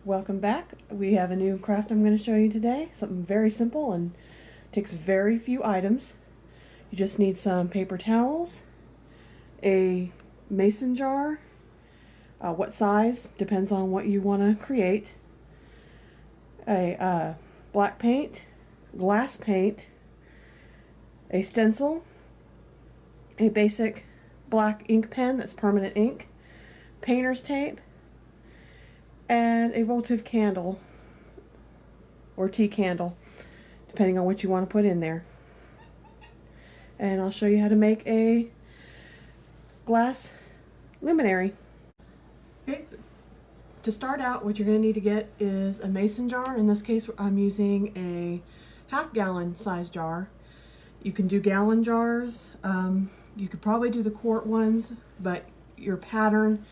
Welcome back. We have a new craft I'm going to show you today. Something very simple and takes very few items. You just need some paper towels, a mason jar, what size depends on what you want to create, a black paint, glass paint, a stencil, a basic black ink pen that's permanent ink, painter's tape, and a votive candle or tea candle, depending on what you want to put in there. And I'll show you how to make a glass luminary. Okay. To start out, what you're going to need to get is a mason jar. In this case, I'm using a half-gallon size jar. You can do gallon jars. You could probably do the quart ones, but your pattern,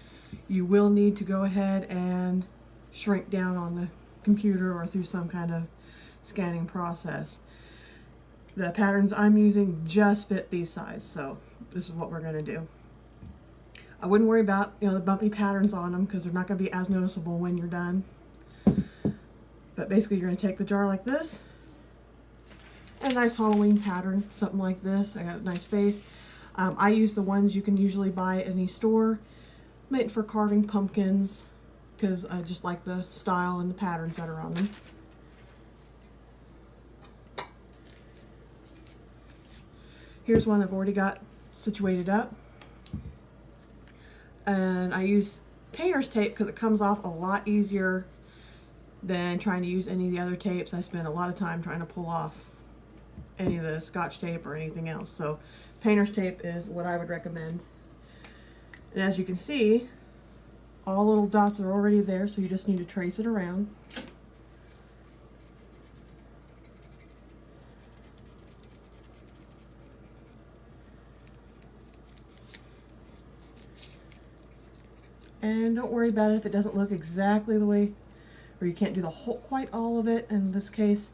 you will need to go ahead and shrink down on the computer or through some kind of scanning process. The patterns I'm using just fit these size, so this is what we're going to do. I wouldn't worry about the bumpy patterns on them because they're not going to be as noticeable when you're done. But basically you're going to take the jar like this, and a nice Halloween pattern, something like this. I got a nice face. I use the ones you can usually buy at any store, made for carving pumpkins, because I just like the style and the patterns that are on them. Here's one I've already got situated up. And I use painter's tape because it comes off a lot easier than trying to use any of the other tapes. I spend a lot of time trying to pull off any of the Scotch tape or anything else. So painter's tape is what I would recommend. And as you can see, all little dots are already there, so you just need to trace it around. And don't worry about it if it doesn't look exactly the way, or you can't do the whole, quite all of it in this case,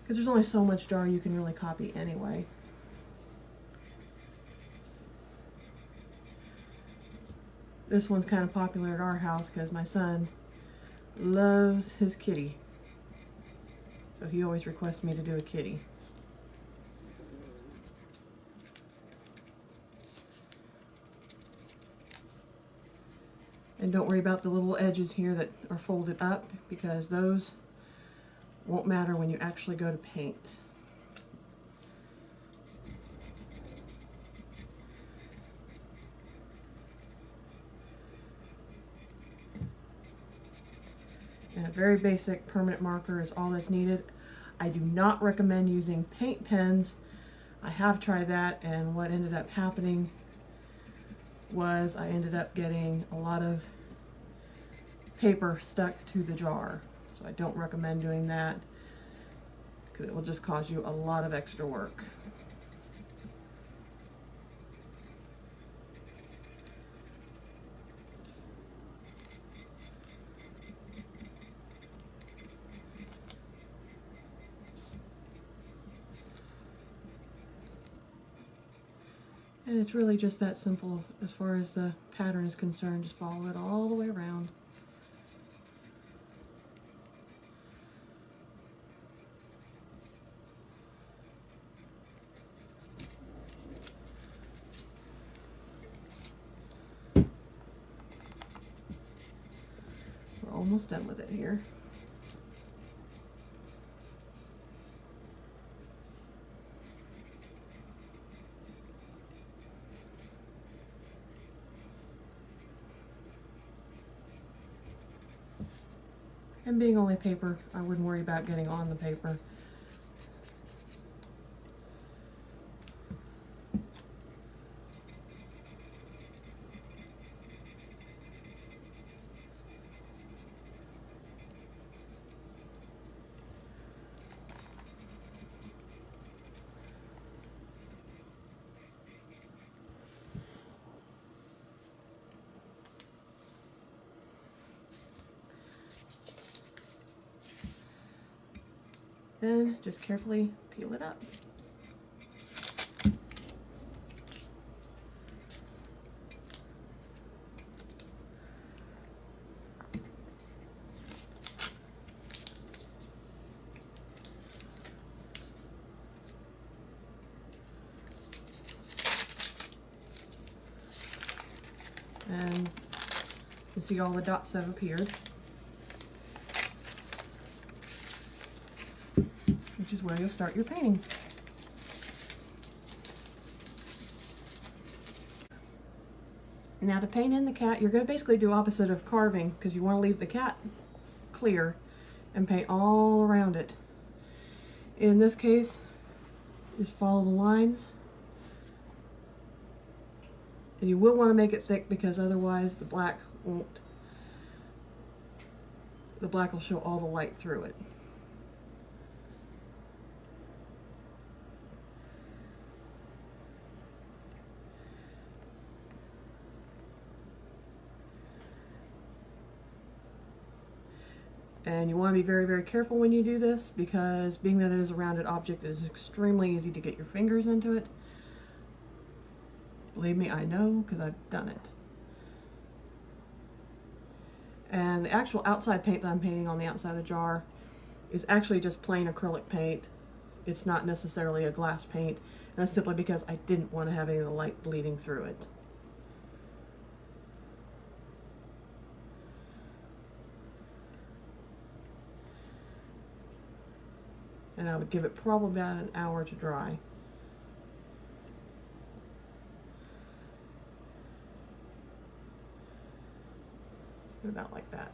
because there's only so much jar you can really copy anyway. This one's kind of popular at our house because my son loves his kitty. So he always requests me to do a kitty. And don't worry about the little edges here that are folded up, because those won't matter when you actually go to paint. And a very basic permanent marker is all that's needed. I do not recommend using paint pens. I have tried that, and what ended up happening was I ended up getting a lot of paper stuck to the jar. So I don't recommend doing that because it will just cause you a lot of extra work. And it's really just that simple as far as the pattern is concerned. Just follow it all the way around. We're almost done with it here. And being only paper, I wouldn't worry about getting on the paper. Then just carefully peel it up. see all the dots that have appeared, which is where you'll start your painting. Now to paint in the cat, you're going to basically do opposite of carving, because you want to leave the cat clear and paint all around it. In this case, just follow the lines. And you will want to make it thick, because otherwise the black won't. The black will show all the light through it. And you want to be very, very careful when you do this, because being that it is a rounded object, it is extremely easy to get your fingers into it. Believe me, I know, because I've done it. And the actual outside paint that I'm painting on the outside of the jar is actually just plain acrylic paint. It's not necessarily a glass paint, and that's simply because I didn't want to have any of the light bleeding through it. And I would give it probably about an hour to dry. About like that.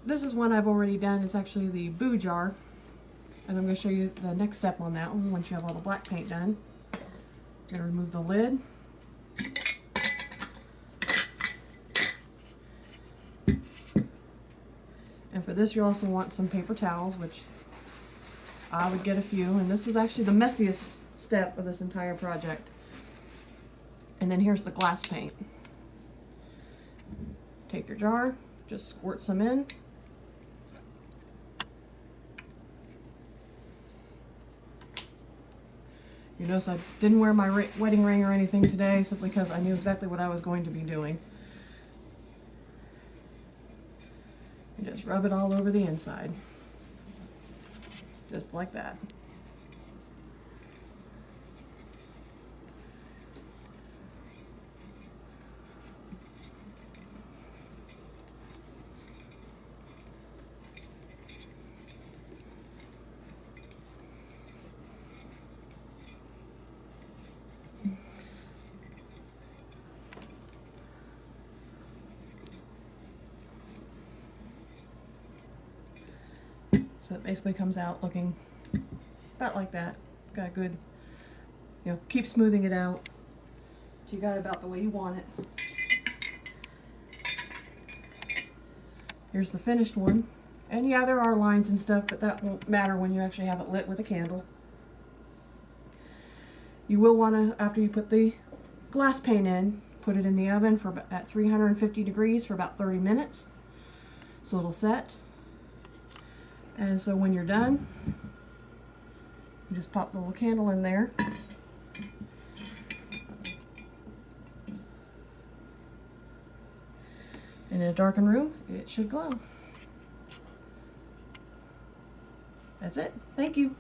This is one I've already done. It's actually the Boo jar. And I'm going to show you the next step on that one once you have all the black paint done. You're going to remove the lid. And for this you also want some paper towels, which I would get a few. And this is actually the messiest step of this entire project. And then here's the glass paint. Take your jar, just squirt some in. You notice I didn't wear my wedding ring or anything today, simply because I knew exactly what I was going to be doing. And just rub it all over the inside. Just like that. So it basically comes out looking about like that. Got a good, keep smoothing it out till you got it about the way you want it. Here's the finished one. And yeah, there are lines and stuff, but that won't matter when you actually have it lit with a candle. You will want to, after you put the glass paint in, put it in the oven at 350 degrees for about 30 minutes. So it'll set. And so when you're done, you just pop the little candle in there. And in a darkened room, it should glow. That's it. Thank you.